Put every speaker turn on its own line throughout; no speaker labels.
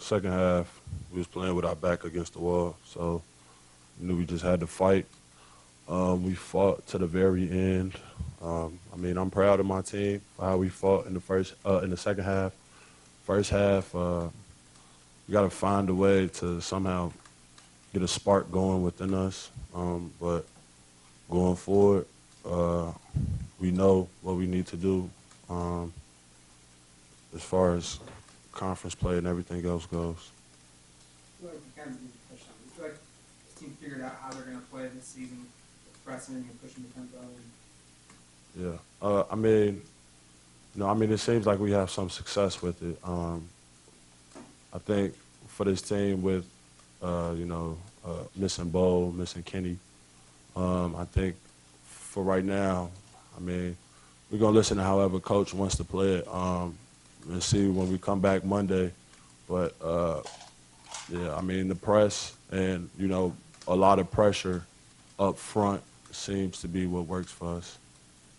second half, we was playing with our back against the wall, so we knew we just had to fight. We fought to the very end. I mean, I'm proud of my team for how we fought in the second half. First half, we got to find a way to somehow get a spark going within us. But going forward, uh, we know what we need to do um, as far as conference play and everything else goes.
I feel like you kind of need to push on. I feel like this team figured out how they're going to play this season, with pressing and pushing the tempo. And
Yeah. I mean, no, I mean, it seems like we have some success with it. I think for this team with, missing Bo, missing Kenny, I think for right now, I mean, we're going to listen to however coach wants to play it and see when we come back Monday. But, yeah, I mean, the press and, a lot of pressure up front seems to be what works for us.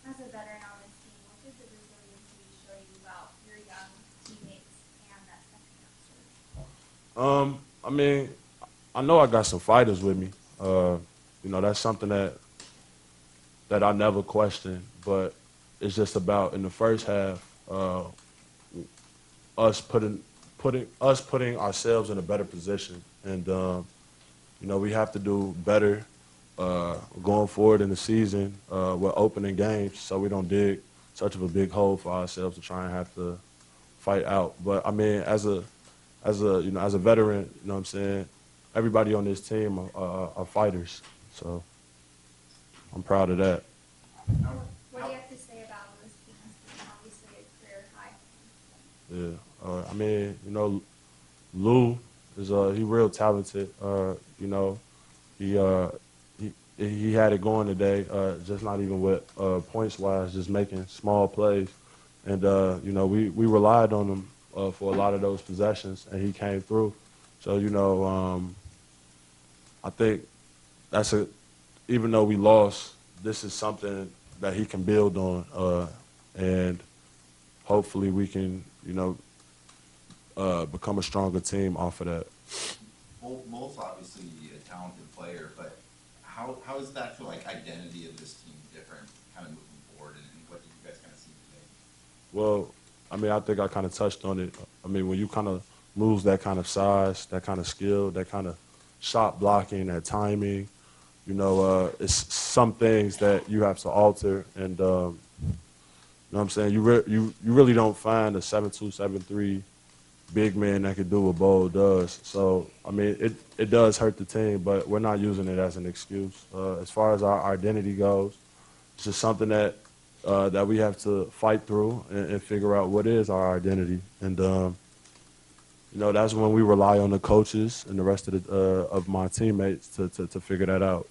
As a veteran on this team, what did the resiliency show you about your young teammates and that second half surge?
I mean, I know I got some fighters with me. That's something that I never question. But it's just about in the first half, us putting ourselves in a better position, and we have to do better going forward in the season with opening games, so we don't dig such of a big hole for ourselves to try and have to fight out. But I mean, as a veteran, you know what I'm saying, everybody on this team are fighters. So I'm proud of that.
What do you have to say about Lewis King's being obviously a career high?
Yeah. I mean, Lou is he real talented. He he had it going today. Just not even with points wise, just making small plays, and we relied on him for a lot of those possessions, and he came through. So I think that's a even though we lost, this is something that he can build on, and hopefully we can become a stronger team off of that.
Both obviously a talented player, but how is that for like identity of this team different, kind of moving forward, and what did you guys kind of see today?
Well, I mean, I think I kind of touched on it. I mean, when you kind of lose that kind of size, that kind of skill, that kind of shot blocking, that timing, it's some things that you have to alter. And, you know what I'm saying? You really don't find a 7'2", 7'3" big man that can do what Bo does. So, I mean, it does hurt the team, but we're not using it as an excuse. As far as our identity goes, it's just something that we have to fight through and figure out what is our identity. And, that's when we rely on the coaches and the rest of my teammates to figure that out.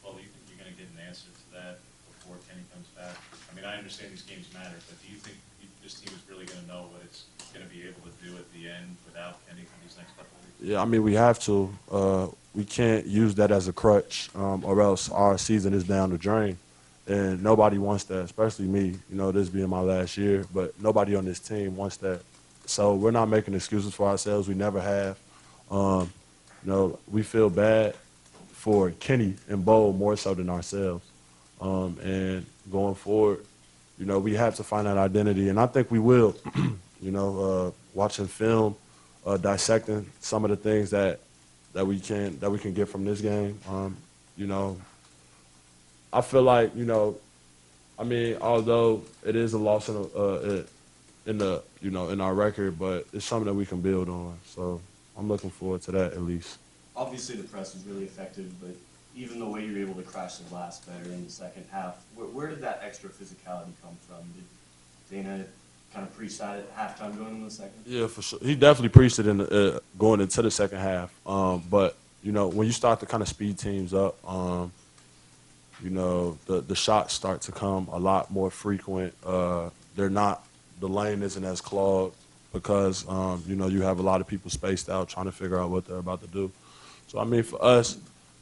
Well, do you think you're going to get an answer to that before Kenny comes back? I mean, I understand these games matter, but do you think this team is really going to know what it's going to be able to do at the end without Kenny for these next couple of weeks?
Yeah, I mean, we have to. We can't use that as a crutch, or else our season is down the drain. And nobody wants that, especially me, this being my last year. But nobody on this team wants that. So we're not making excuses for ourselves. We never have. We feel bad for Kenny and Bo more so than ourselves. And going forward, we have to find that identity. And I think we will, watching film, dissecting some of the things that we can get from this game. I feel like, I mean, although it is a loss in our record, but it's something that we can build on. So I'm looking forward to that at least.
Obviously, the press was really effective, but even the way you were able to crash the glass better in the second half, where did that extra physicality come from? Did Dana kind of preach that at halftime going into the second?
Yeah, for sure. He definitely preached it going into the second half. But when you start to kind of speed teams up, the shots start to come a lot more frequent. The lane isn't as clogged because, you have a lot of people spaced out trying to figure out what they're about to do. So, I mean, for us,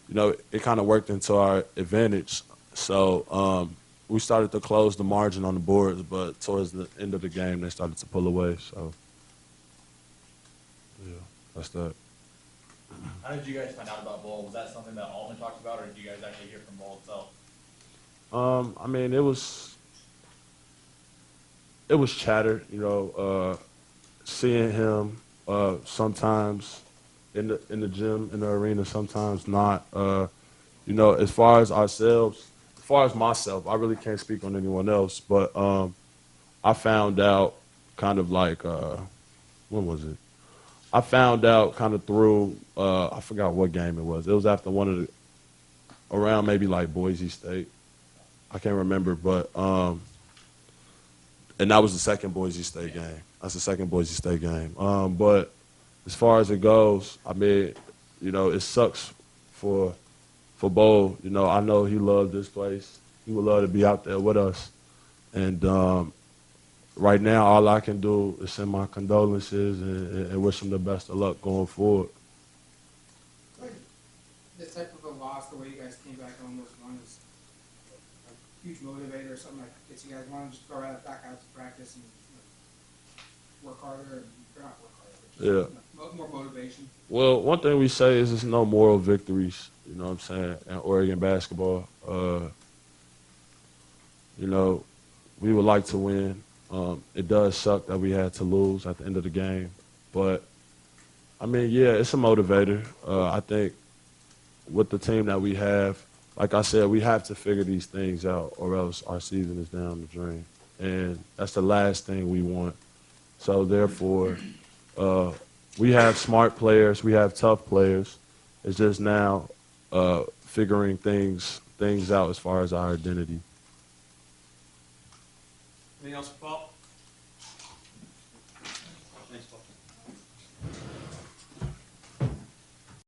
it kind of worked into our advantage. So we started to close the margin on the boards, but towards the end of the game, they started to pull away. So, yeah. That's that.
How did you guys find out about bowl? Was that something that Alton talked about, or did you guys actually hear from bowl itself?
I mean, it was chatter, you know, seeing him sometimes in the gym, in the arena, sometimes not. You know, as far as ourselves, as far as myself, I really can't speak on anyone else, but I found out kind of like, when was it? I found out kind of through, I forgot what game it was. It was after one of the, around maybe like Boise State. I can't remember, but, and that was the second Boise State game. That's the second Boise State game. But as far as it goes, I mean, you know, it sucks for Bo. You know, I know he loved this place. He would love to be out there with us. And right now, all I can do is send my condolences and wish him the best of luck going forward.
Like, this type of a loss, the way you guys came back on those runs, a huge motivator or something like gets you guys want to just go right back out to practice and work harder and not work harder, but just, more motivation.
Well, one thing we say is there's no moral victories, you know what I'm saying, in Oregon basketball. You know, we would like to win. It does suck that we had to lose at the end of the game. But, I mean, yeah, it's a motivator. I think with the team that we have, like I said, we have to figure these things out or else our season is down the drain. And that's the last thing we want. So, therefore, we have smart players. We have tough players. It's just now figuring things out as far as our identity.
Anything else for Paul?